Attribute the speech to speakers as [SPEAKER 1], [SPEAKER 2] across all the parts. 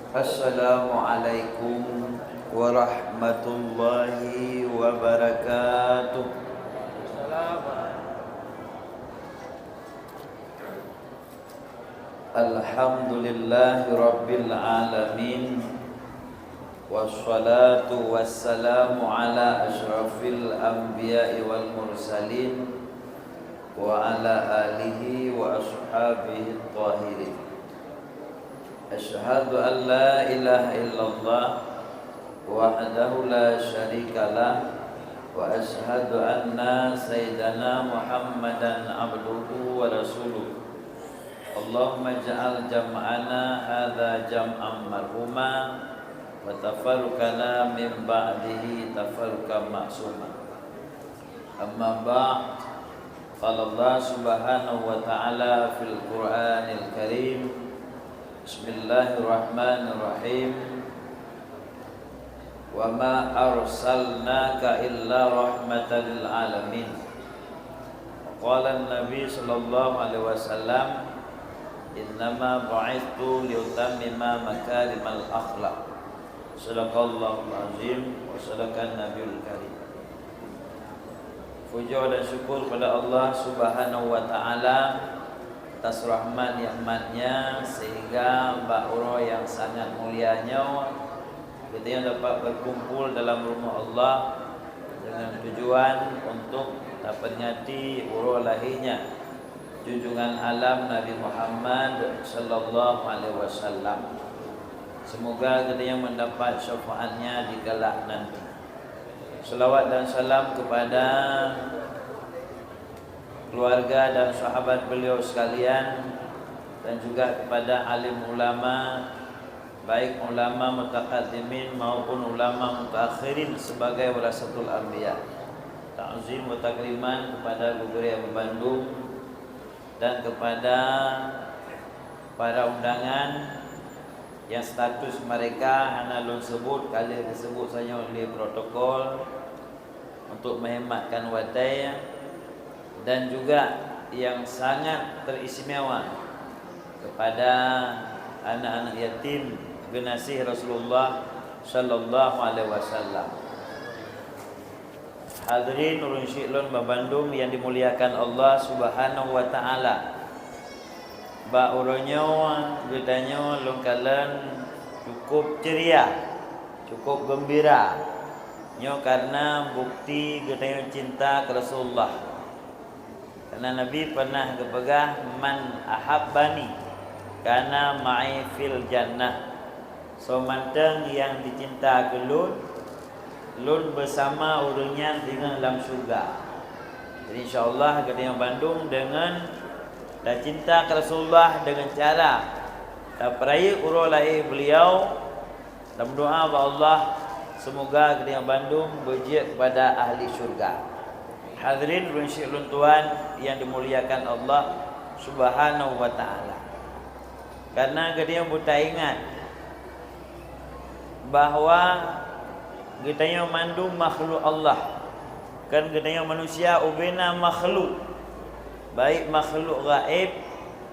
[SPEAKER 1] Assalamualaikum warahmatullahi wabarakatuh. Alhamdulillahi rabbil alamin. Wassalatu wassalamu ala asyrafil anbiya'i wal mursalin wa ala alihi wa ashabihi at-tahirin. Asyhadu an la ilaha illallah wahdahu la syarikalah wa asyhadu anna sayyidana Muhammadan abduhu wa rasuluh. Allahumma ja'al jam'ana hadza jam'an marhuma wa tafarruqana min ba'dihi tafarruqan ma'suma. Amma ba'd, qala Allah subhanahu wa ta'ala fil Qur'anil Karim. Bismillahirrahmanirrahim. Wa ma arsalnaka illa rahmatan lil alamin. Qala an-nabi sallallahu alaihi wasallam, innama bu'ithtu liutammima makarimal akhlaq. Sadaqallahul azim wa sadaqan nabiyul karim. Puji dan syukur pada Allah subhanahu wa ta'ala atas rahmat nikmatnya, sehingga ba'uro yang sangat mulianya kita yang dapat berkumpul dalam rumah Allah dengan tujuan untuk dapat nyati uro lahirnya junjungan alam Nabi Muhammad sallallahu alaihi wasallam. Semoga kita yang mendapat syafaatnya di kelak nanti. Selawat dan salam kepada keluarga dan sahabat beliau sekalian, dan juga kepada alim ulama, baik ulama mutaqaddimin maupun ulama mutaakhirin sebagai warasatul anbiya. Ta'zim wa takriman kepada Gubernur yang Bandung dan kepada para undangan yang status mereka hanya lun sebut kali disebut saja oleh protokol untuk menghematkan wadai, dan juga yang sangat teristimewa kepada anak-anak yatim generasi Rasulullah sallallahu alaihi wasallam. Hadirin ulun syi'lun Bandung yang dimuliakan Allah subhanahu wa ta'ala. Ba uronyo gedanya lun kalen cukup ceria, cukup gembira nyo karena bukti gedanya cinta ke Rasulullah. Karena Nabi pernah kepegah, man ahabbani kana ma'i fil jannah. So manteng yang dicinta ke lun bersama urunnya dengan dalam surga. Jadi insyaallah kita yang Bandung dengan dah cinta ke Rasulullah dengan cara dah peraya urul lahir beliau, dalam doa kepada Allah semoga kita yang Bandung berjiat kepada ahli surga. Hadirin runsyilun tuan yang dimuliakan Allah subhanahu wa ta'ala. Karena kita buta ingat bahawa kita yang mandung makhluk Allah. Kan kita yang manusia ubena makhluk, baik makhluk gaib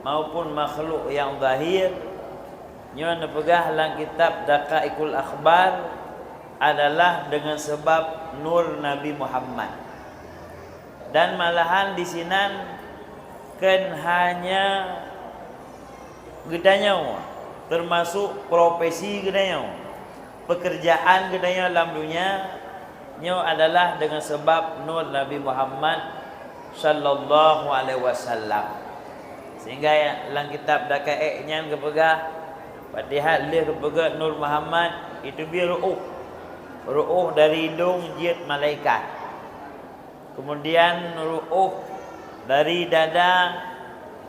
[SPEAKER 1] maupun makhluk yang zahir. Nyo nepegah dalam kitab Daqaiqul Akhbar adalah dengan sebab nur Nabi Muhammad. Dan malahan di sinan kan hanya gedanya, termasuk profesi gedanya, pekerjaan gedanya dalam dunia nyo adalah dengan sebab nur Nabi Muhammad sallallahu alaihi wasallam. Sehingga dalam kitab Daqaiqnya kepegah Fatihah dia kepegah nur Muhammad itu bi ru'uh dari hidung jid malaikat. Kemudian ru'uh dari dada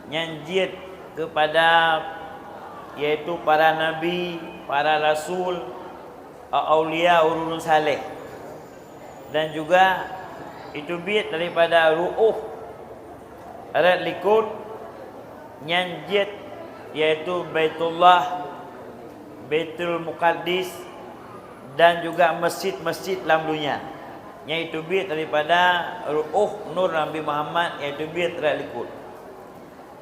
[SPEAKER 1] nyanjit kepada yaitu para nabi, para rasul, aulia, urun saleh. Dan juga itu bit daripada ru'uh arat likut nyanjit yaitu Baitullah, Baitul Muqaddis, dan juga masjid-masjid dalam dunia. Yaitu bit daripada ru'uh nur Nabi Muhammad, yaitu bit terlikut.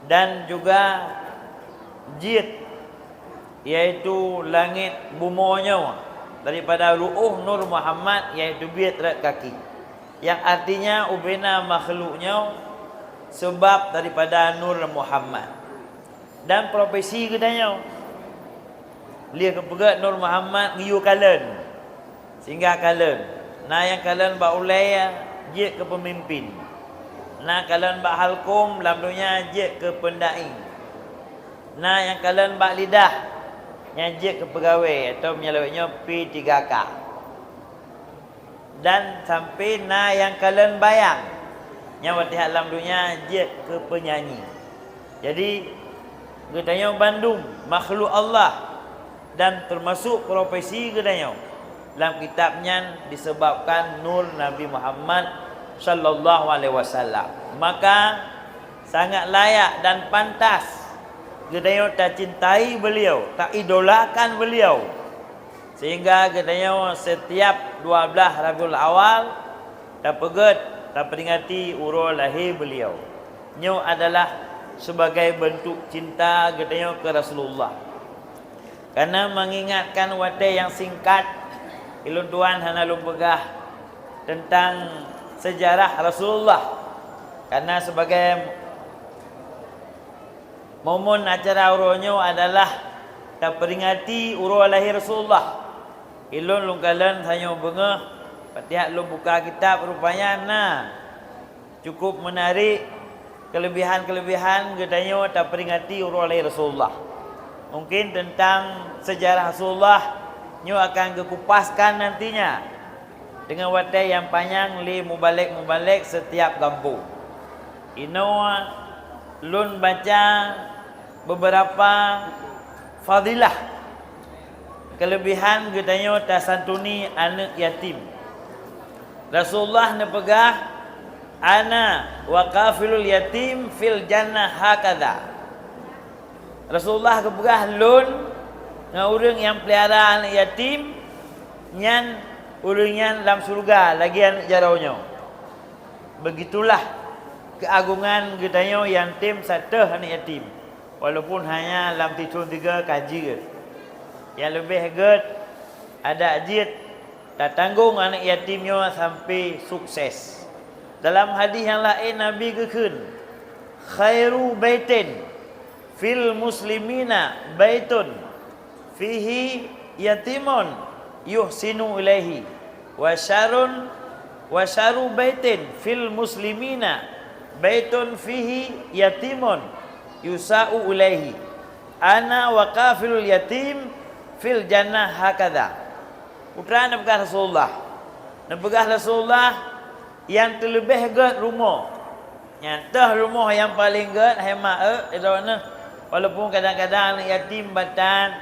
[SPEAKER 1] Dan juga jid iaitu langit bumonya daripada ru'uh Nur Muhammad, iaitu biyat rat kaki, yang artinya ubena makhluknya sebab daripada Nur Muhammad. Dan profesi katanya dia kepegat Nur Muhammad ngiu kalen sehingga kalen nah yang kalen ba ulai je ke pemimpin, nah kalen ba halkum lamdunya je ke pendai, nah yang kalen ba lidah yang je ke pegawai atau menyelawatnya P3K, dan sampai nah yang kalen bayang yang watihat lamdunya je ke penyanyi. Jadi katanya Bandung makhluk Allah, dan termasuk profesi katanya dalam kitabnya disebabkan nur Nabi Muhammad sallallahu alaihi wasallam. Maka sangat layak dan pantas katanya tak cintai beliau, tak idolakan beliau, sehingga katanya setiap 12 Rabiul Awal tak pegat tak peringati urus lahir beliau. Nyo adalah sebagai bentuk cinta katanya ke Rasulullah, karena mengingatkan watai yang singkat ilun tuan hana lum pegah tentang sejarah Rasulullah, karena sebagai momen acara uronyo adalah tak peringati urus lahir Rasulullah. Ilun lungkalan hanya bengah patihat lum buka kitab rupanya nah cukup menarik kelebihan-kelebihan katanya tak peringati urus lahir Rasulullah. Mungkin tentang sejarah Rasulullah nyo akan kekupaskan nantinya dengan watai yang panjang li mubalik setiap kampung. Ino lun baca beberapa fadilah kelebihan katanya tasantuni anak yatim. Rasulullah nepegah ana wa kafilul yatim fil jannah hakadha. Rasulullah kepegah lun dengan orang yang pelihara anak yatim nyan urangnya dalam surga lagi anak jaraunya. Begitulah keagungan katanya yang tim satu anak yatim, walaupun hanya dalam tisun 3 kaji. Yang lebih hebat ada ajit tak tanggung anak yatimnya sampai sukses. Dalam hadis yang lain Nabi kekun khairu baitin fil muslimina baitun fihi yatimun yuhsinu ilaihi wa syaru baitin fil muslimina baitun fihi yatimun yusa'u ilaihi ana wa kafilul yatim fil jannah hakadha. Putra Nabi Rasulullah yang terlebih gad rumah, yang rumah yang paling gad hemat walaupun kadang-kadang anak yatim batan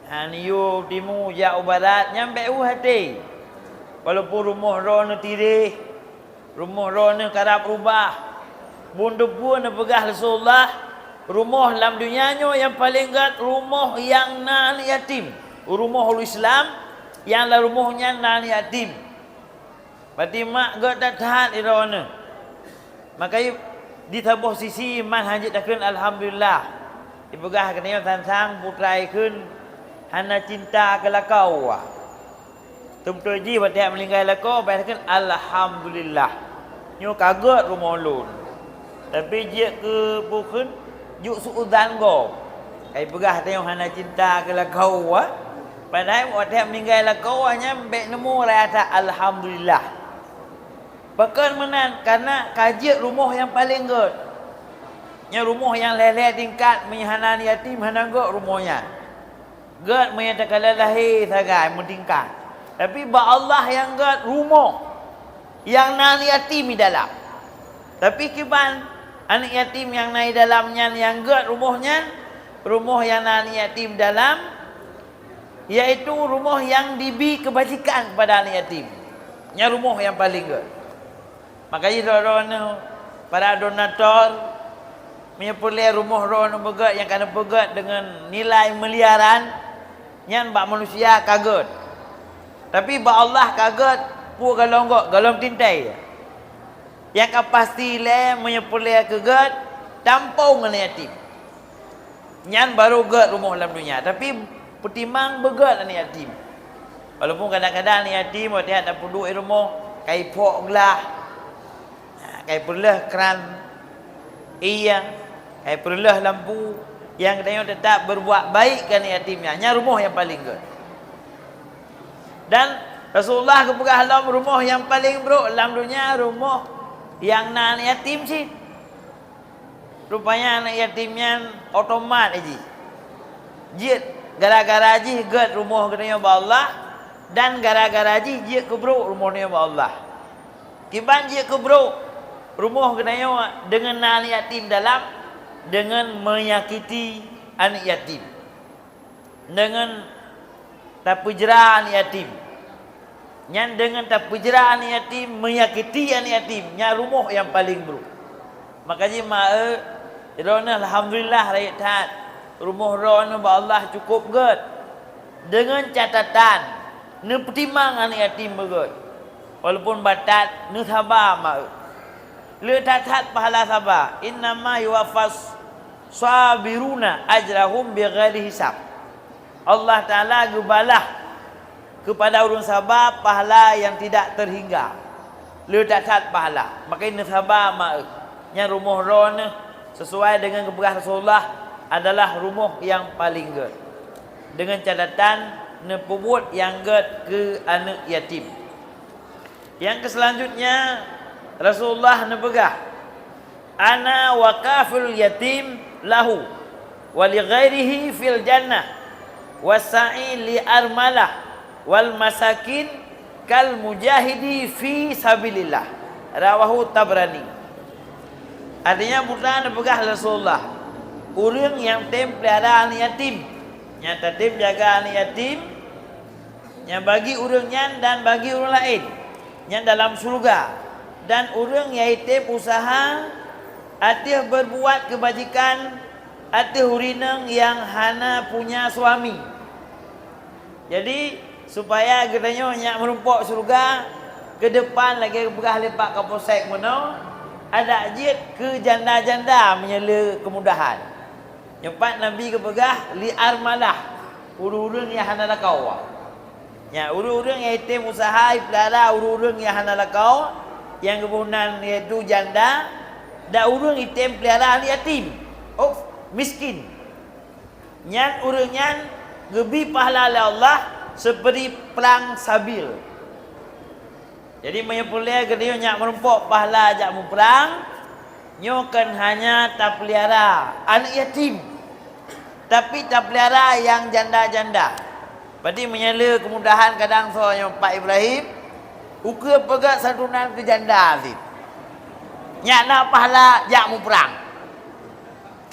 [SPEAKER 1] aniu timu jauh barat nyampe hati, walaupun rumah rono tirih, rumah rono karap rubah bundu pun pegah Rasulullah rumah dalam dunianya yang paling gad rumah yang anak yatim, rumah Islam yang lah rumahnya anak yatim. Berarti mak gak tak tahan irona. Makanya di tabuh sisi iman hajat takun alhamdulillah. Dipegah katanya tansang putra ikun hana cinta ke lakau. Tum-tum ji berarti melingkai lakau berarti alhamdulillah. Nyo kaget rumah lun. Tapi dia ke bukan juk suudan go. Kai pegah katanya hana cinta ke lakau. Padahal waktu meninggal lakau hanya baik nemu rasa alhamdulillah. Bahkan menan karena kaji rumah yang paling good. Nya rumah yang leleh tingkat menyahanan yatim hana good rumahnya. Good menyatakan lahir sagai mentingkat. Tapi ba Allah yang good rumah yang nan yatim di dalam. Tapi kiban anak yatim yang naik dalamnya yang good rumahnya, rumah yang nan yatim dalam, yaitu rumah yang dibi kebajikan kepada anak yatim. Nya rumah yang paling good. Makanya rono para donator menyepulih rumah rono begat yang kena begat dengan nilai miliaran nyan bak manusia kaget. Tapi bak Allah kaget pu galonggok galom tintai. Yang pasti le menyepulih kegat tampung dengan yatim. Nyan baru get rumah dalam dunia. Tapi pertimang beget anak yatim. Walaupun kadang-kadang anak yatim waktu tak perlu rumah, kai pok gelah. Kai perlah keran iya, kai perlah lampu yang katanya tetap berbuat baik ke anak yatimnya. Nya rumah yang paling get. Dan Rasulullah kepegah dalam rumah yang paling buruk dalam dunia, rumah yang nak anak yatim sih. Rupanya anak yatimnya otomat aja. Jid gara-gara aja get rumah katanya Allah, dan gara-gara aja jid keburuk rumahnya Allah. Kiban jid keburuk rumah katanya dengan anak yatim dalam, dengan menyakiti anak yatim, dengan tak pujera anak yatim. Yang dengan tak pujera anak yatim, menyakiti anak yatim, nya rumah yang paling buruk. Makanya Rona alhamdulillah rakyat taat. Rumah Rona Allah cukup get. Dengan catatan ne pertimang anak yatim beget. Walaupun batat ne sabar mak. Le tatat pahala sabar. Innama yuwaffas sabiruna ajrahum bighairi hisab. Allah Taala gebalah kepada orang sabar pahala yang tidak terhingga. Le tatat pahala. Makanya ne sabar mak. Yang rumah Rona sesuai dengan keberah Rasulullah adalah rumah yang paling get. Dengan catatan nepubut yang get ke anak yatim. Yang selanjutnya Rasulullah nepegah ana waqaful yatim lahu wa li ghairihi fil jannah wasa'i li armalah wal masakin kal mujahidi fi sabilillah. Rawahu Tabrani. Artinya putra nepegah Rasulullah, orang yang pelihara anak yatim, yang tertib jaga anak yatim, yang bagi orangnya dan bagi orang lain, yang dalam surga, dan orang yang yatim usaha atih berbuat kebajikan atih urineng yang hana punya suami. Jadi supaya katanya yang merumpok surga ke depan lagi begah lepak kapolsek mana ada jid ke janda-janda menyela kemudahan. Yang empat Nabi kepegah li armalah, urun-urun yang hana lakau. Ya, urun-urun yang yatim usaha pelihara, urun-urun yang hana lakau, yang kebunan iaitu janda, dan urun yatim pelihara ahli yatim. Oh, miskin. Nyan urun nyan gebi pahala oleh Allah seperti perang sabil. Jadi menyepulih dia nyak merumpok pahala ajak mu perang, nyokan hanya tak pelihara anak yatim. Tapi tak pelihara yang janda-janda. Berarti menyela kemudahan kadang soalnya Pak Ibrahim, uka pegat santunan ke janda sih. Nyak nak pahala ajak mu perang.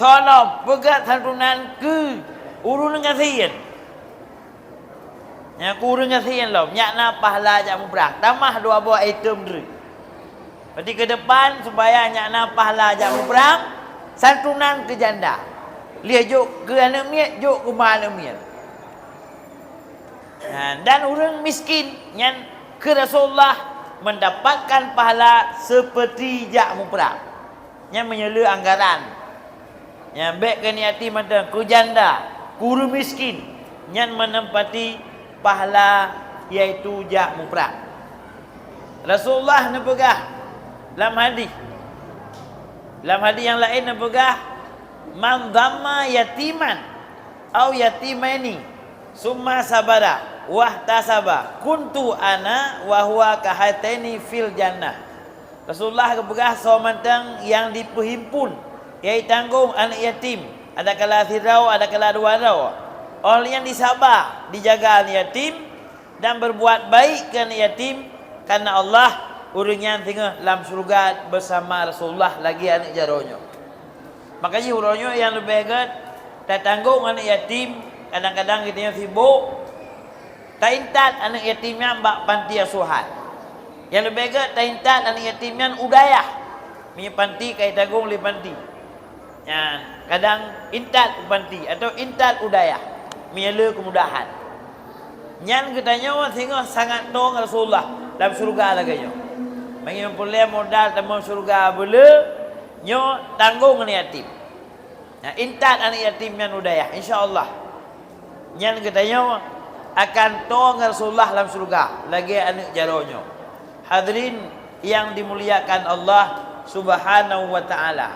[SPEAKER 1] Tolong pegat santunan ke urun ngasihin. Yang kurang ngasihin loh, nyak nak pahala ajak mu perang. Tambah dua buah item dulu. Berarti ke depan supaya nyak nak pahala ajak mu perang, santunan ke janda. Lihat juk ke anak miat, juk ke rumah anak miat. Dan orang miskin yang ke Rasulullah mendapatkan pahala seperti jak mu perang. Yang menyela anggaran. Yang baik ke niati macam ke janda, guru miskin yang menempati pahala iaitu jak mu perang. Rasulullah nepegah dalam hadis yang lain nepegah man dhamma yatiman au yatimaini summa sabara wahtasaba kuntu ana wa huwa kahataini fil jannah. Rasulullah kepegah somantang yang diperhimpun iaitu tanggung anak yatim, ada kala sirau, ada kala dua rau. Orang yang disabar, dijaga anak yatim dan berbuat baik ke anak yatim karena Allah urangnya tinggal dalam surga bersama Rasulullah lagi anak jaronyo. Makanya urangnya yang lebih hebat tak tanggung anak yatim, kadang-kadang kita yang sibuk tak intat anak yatimnya mbak panti asuhan. Yang lebih hebat tak intat anak yatimnya udayah. Punya panti kai tanggung li panti. Ya, kadang intat panti atau intat udayah. Menyela kemudahan. Nyan katanya sehingga sangat tong Rasulullah dalam surga lagi nyo. Bagi memperoleh modal dalam surga boleh nyo tanggung anak yatim. Nah, intat anak yatim yang udayah, insya-Allah. Yang katanya akan tong Rasulullah dalam surga lagi anak jaronyo. Hadirin yang dimuliakan Allah Subhanahu wa taala.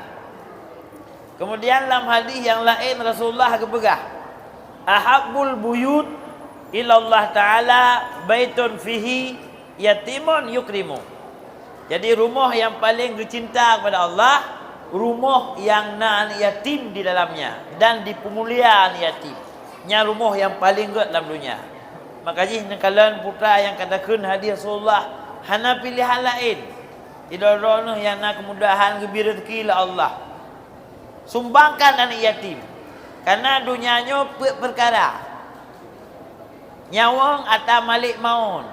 [SPEAKER 1] Kemudian dalam hadis yang lain Rasulullah kepegah, ahabbul buyut ila Allah taala baitun fihi yatimun yukrimu. Jadi rumah yang paling dicinta kepada Allah, rumah yang anak yatim di dalamnya dan dipemuliaan yatim. Nya rumah yang paling good dalam dunia. Makanya kalian putra yang katakan hadis Rasulullah hana pilihan lain. Idorono yang nak kemudahan gembira rezeki la Allah. Sumbangkan anak yatim. Karena dunianya perkara. Nyawang atau malik maut.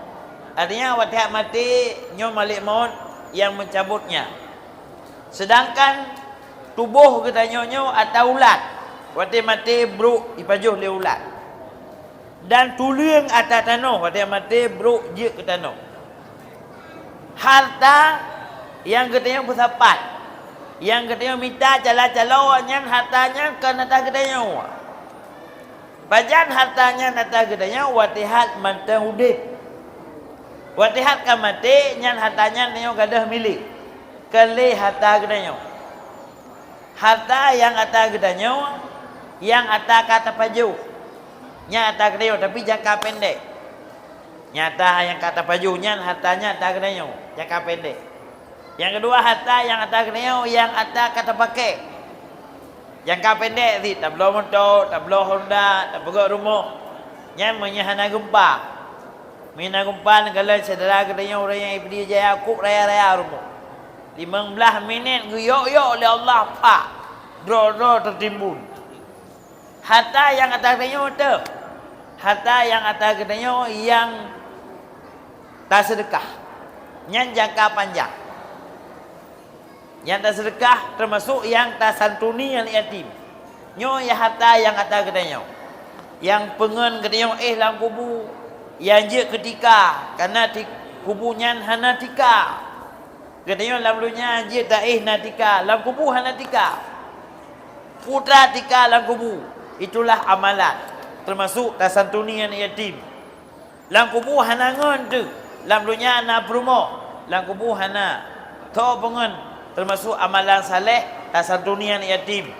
[SPEAKER 1] Artinya waktu mati nyo malik maut yang mencabutnya. Sedangkan tubuh kita nyonyo atau ulat. Waktu mati bro ipajuh le ulat. Dan tuliang atas tanah waktu mati bro je ke tanah. Harta yang katanya bersapat, yang katanya minta cala-cala nyan hartanya ke atas katanya. Bajan hartanya atas katanya watihat mantang udip. Watihat ka mati nyan hartanya nyo gadah milik. Kali harta katanya. Harta yang atas katanya yang atas kata paju nyata kedeo tapi jangka pendek. Nyata yang kata pajunya hartanya atas kedeo jangka pendek. Yang kedua harta yang atas kedeo yang atas kata pakai jangka pendek sih, tak belum motor, tak belum Honda, tak pergi rumah. Yang menyahana gempa. Mina gempa negara saudara kedeo orang yang pergi jaya kuk raya-raya rumah. 15 minit guyok-yok oleh Allah pak. Dro-dro tertimbun. Harta yang atas katanya itu, harta yang atas katanya yang tak sedekah, yang jangka panjang. Yang tak sedekah termasuk yang tak santuni yang yatim. Nyo ya harta yang atas katanya, yang pengen katanya dalam kubu, yang je ketika karena kubunya hana tika. Katanya dalam lunya je tak natika, dalam kubu hana tika. Putra tika dalam kubu. Itulah amalan termasuk tasantuni yang yatim. Lang kubu hana ngon tu, lang dunia na promo, lang kubu hana to pengen termasuk amalan saleh tasantuni yang yatim.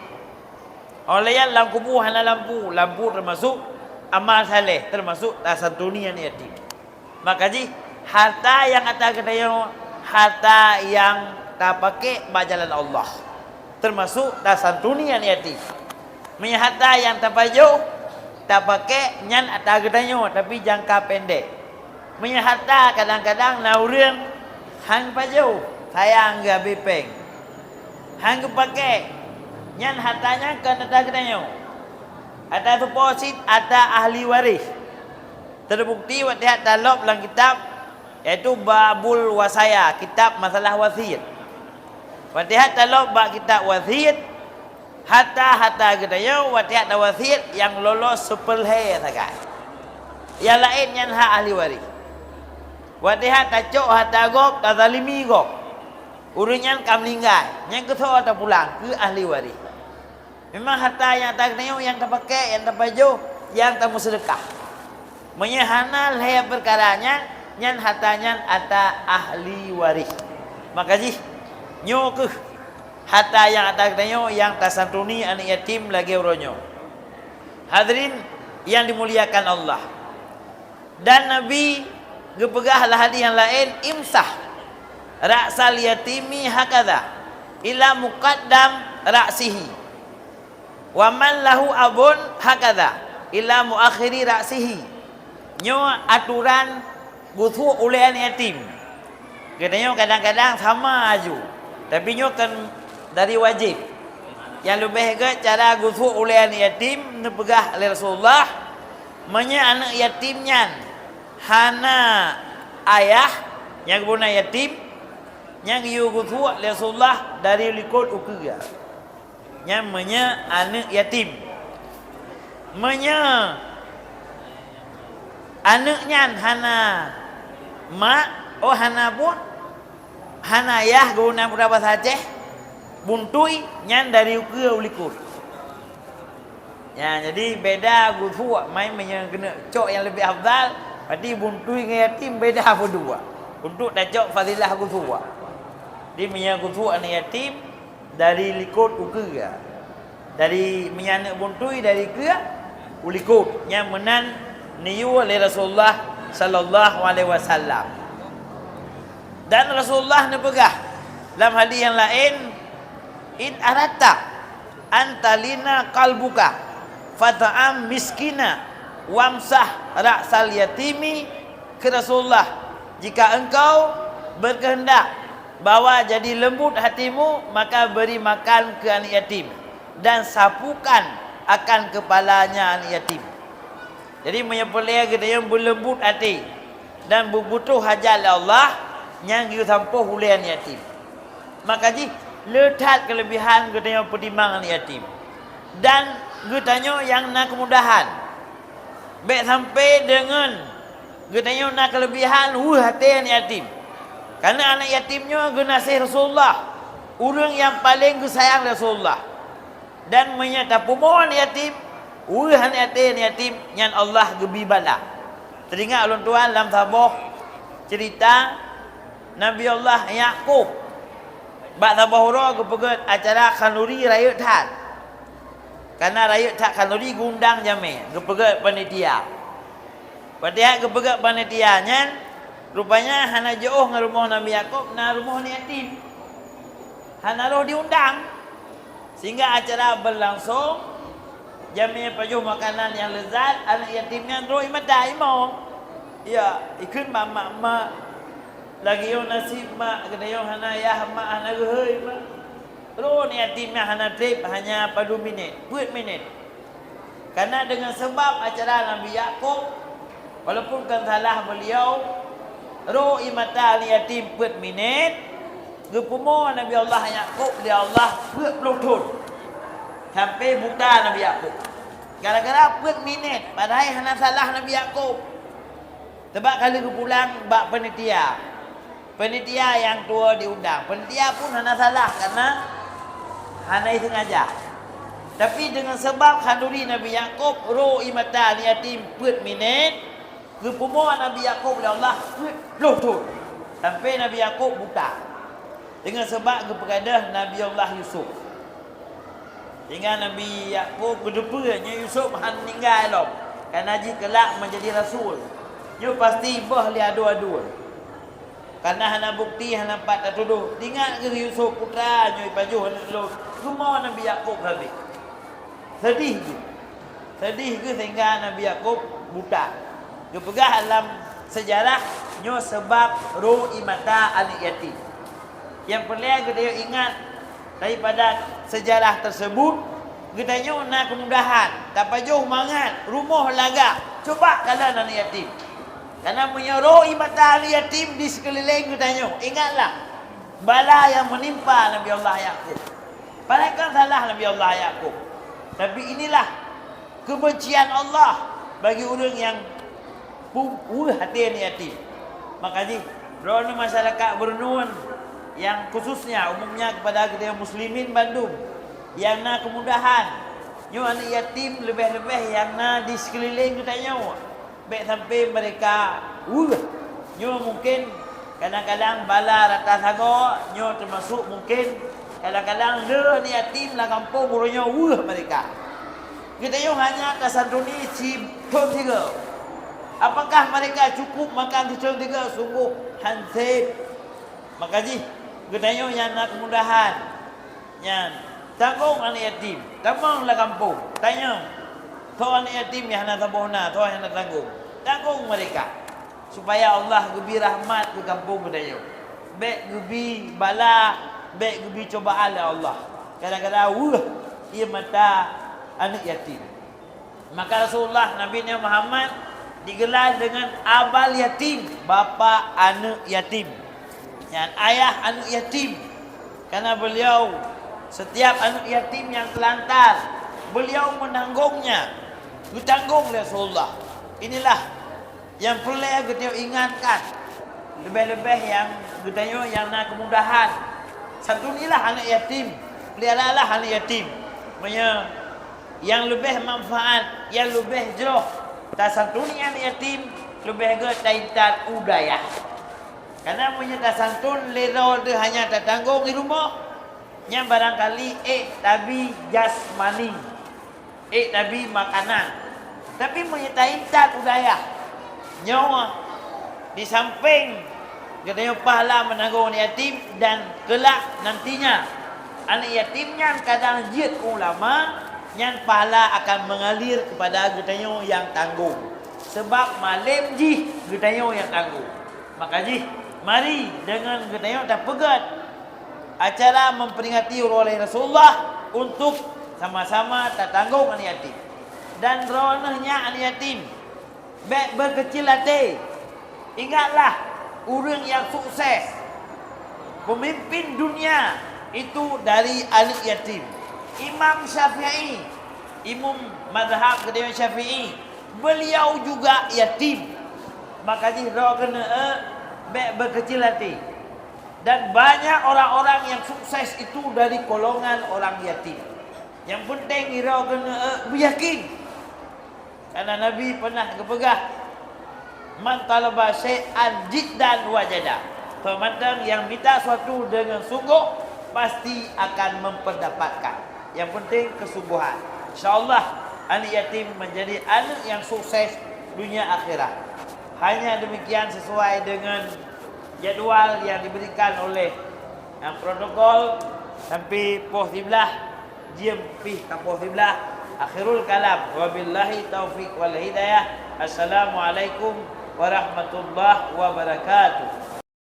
[SPEAKER 1] Oleh yang lang kubu hana lampu, lampu termasuk amal saleh termasuk tasantuni yang yatim. Maka ji harta yang atas katanya harta yang tak pakai bajalan Allah termasuk tasantuni yang yatim. Harta yang tak pajuh, tak pakai nyan atas gedanya tapi jangka pendek. Harta kadang-kadang naurang hang pajuh, sayang gak bipeng. Hang pakai nyan hartanya ke atas gedanya. Atas deposit, atas ahli waris. Terbukti waktu dalam dalam kitab iaitu Babul Wasaya, kitab masalah wasiat. Waktu dalam bab kitab wasiat harta katanya watiat wasiat yang lolos sepelhe saja. Yang lain yang hak ahli waris. Watiat tacok harta gop tak zalimi gop. Urunyan kam linggai, yang ketua atau pulang ke ahli waris. Memang harta yang tak katanya yang terpakai, yang terpajuh, yang tak sedekah. Menyehana leher perkaranya yang hartanya atau ahli waris. Makasih nyok harta yang atas katanya yang tasantuni anak yatim lagi uronyo. Hadirin yang dimuliakan Allah. Dan Nabi gepegahlah hadis yang lain, imsah ra'sal yatimi hakadha ila muqaddam ra'sihi wa man lahu abun hakadha ila muakhiri ra'sihi. Nyo aturan gusu oleh anak yatim. Katanya kadang-kadang sama aju. Tapi nyo kan dari wajib. Yang lebih ke cara gusu oleh anak yatim nepegah oleh Rasulullah anak yatimnya hana ayah yang guna yatim yang yu gusu oleh Rasulullah dari likut ukuga yang anak yatim anaknya hana mak hana bu hana ayah guna berapa saja buntui nyan dari ukur ulikur Ya, jadi beda gutu main kena cok yang lebih afdal. Berarti buntui dengan yatim beda berdua. Untuk dah cok fadilah gutu. Dia gutu anak yatim dari likut uke. Dari menyanak buntui dari ke ulikut yang menan niyu oleh Rasulullah sallallahu alaihi wasallam. Dan Rasulullah nepegah dalam hadis yang lain, in arata antalina qalbuka fata'am miskina wamsah ra'sal yatimi, ke Rasulullah, jika engkau berkehendak bahwa jadi lembut hatimu, maka beri makan ke anak yatim dan sapukan akan kepalanya anak yatim. Jadi menyepelih kita yang berlembut hati dan berbutuh hajat Allah yang kita sampuh oleh anak yatim. Maka ji letak kelebihan kita yang pertimbangan yatim. Dan katanya yang nak kemudahan. Baik sampai dengan katanya nak kelebihan hati anak yatim. Karena anak yatimnya genasih Rasulullah, orang yang paling sayang Rasulullah. Dan menyata pemohon yatim, anak yatim yang Allah gebi bala. Teringat ulun tuan dalam sabah cerita Nabi Allah Yaqub. Bak sabah hura kepegat acara kanuri raya tat. Karena raya tat kanuri gundang jame, kepegat panitia. Panitia kepegat panitianya, rupanya hana jauh dengan rumah Nabi Yaqub, na rumah ni yatim. Hana roh diundang. Sehingga acara berlangsung, jamiah pajuh makanan yang lezat, anak yatimnya roh imata imong. Ya, ikut mak lagi yang nasib mak, kena yang hana yah mak hana gehoi mak. Roh ni yatimnya hana trip hanya pada 2 minit, 4 minit. Karena dengan sebab acara Nabi Yaqub, walaupun kan salah beliau, roh imata ni yatim 4 minit, gepumo Nabi Allah Yaqub dia Allah 40 tahun. Sampai buta Nabi Yaqub. Gara-gara 4 minit, padahal hana salah Nabi Yaqub. Sebab kali ke pulang bak panitia. Panitia yang tua diundang. Panitia pun hana salah karena hana sengaja. Tapi dengan sebab khanduri Nabi Yaqub roh imata ni yatim 4 minit, gepumo Nabi Yaqub dia Allah 40 tahun. Sampai Nabi Yaqub buta. Dengan sebab kepada Nabi Allah Yusuf. Hingga Nabi Yaqub kedepanya Yusuf meninggal lom. Karena ji kelak menjadi rasul. Dia pasti bah li adu-adu. Karena hana bukti hana pat tuduh. Ingat ke Yusuf putra nyoi pajuh lo. Semua Nabi Yaqub habis. Sedih ke? Sedih ke sehingga Nabi Yaqub buta. Dia pegah dalam sejarah nyo sebab roh imata anak yatim. Yang perlu kita ingat daripada sejarah tersebut, kita nak kemudahan, tak jauh mangat, rumah laga. Coba kalau anak yatim. Karena menyuruh imata anak yatim di sekeliling kita ingatlah bala yang menimpa Nabi Allah Yaqub. Padahal salah Nabi Allah Yaqub. Tapi inilah kebencian Allah bagi orang yang hati anak yatim. Makanya, rohani masyarakat Bernun yang khususnya umumnya kepada kita muslimin Bandung yang nak kemudahan nyo anak yatim lebih-lebih yang nak di sekeliling kita nyo baik sampai mereka nyo mungkin kadang-kadang bala rata sago nyo termasuk mungkin kadang-kadang le anak yatim lah kampung urunyo mereka kita nyo hanya kasanduni cipon 3. Apakah mereka cukup makan cipon 3? Sungguh hansip. Makasih katanya yang nak kemudahan yang tanggung anak yatim tampanglah kampung tanya tu anak yatim yang nak tabuna tu yang nak tanggung mereka supaya Allah gebi rahmat ke kampung katanya baik gebi bala baik gebi cobaan Allah kadang-kadang ia mata anak yatim. Maka Rasulullah Nabi Muhammad digelar dengan abal yatim, bapa anak yatim. Yang ayah anak yatim. Karena beliau setiap anak yatim yang telantar, beliau menanggungnya. Ditanggung oleh Rasulullah. Inilah yang perlu kita ingatkan. Lebih-lebih yang kita yang nak kemudahan. Satu inilah anak yatim. Peliharalah anak yatim. yang lebih manfaat, yang lebih jauh tasantuni anak yatim lebih ke taitan udaya. Karena punya tasantun lero dia hanya tertanggung di rumah, yang barangkali tabi jasmani, tabi makanan, tapi punya taitan udaya nyawa di samping katanya pahala menanggung anak yatim, dan kelak nantinya anak yatimnya kadang jid ulama yang pahala akan mengalir kepada katanya yang tanggung, sebab malam ji katanya yang tanggung. Maka ji mari dengan katanya tak pegat acara memperingati oleh Rasulullah untuk sama-sama tak tanggung anak yatim. Dan ronahnya anak yatim berkecil hati. Ingatlah, orang yang sukses, pemimpin dunia itu dari anak yatim. Imam Syafi'i, imam mazhab kedua Syafi'i, beliau juga yatim. Maka roh kena berkecil hati. Dan banyak orang-orang yang sukses itu dari golongan orang yatim. Yang penting roh kena yakin. Karena Nabi pernah kepegah, man talaba syai'an jiddan wajada. Pemandang yang minta sesuatu dengan sungguh pasti akan memperdapatkan. Yang penting kesungguhan. InsyaAllah anak yatim menjadi anak yang sukses dunia akhirat. Hanya demikian sesuai dengan jadual yang diberikan oleh protokol. Sampai poh tiblah, jiem pih kapoh tiblah. Akhirul kalam. Wabillahi taufiq wal hidayah. Assalamualaikum warahmatullahi wabarakatuh.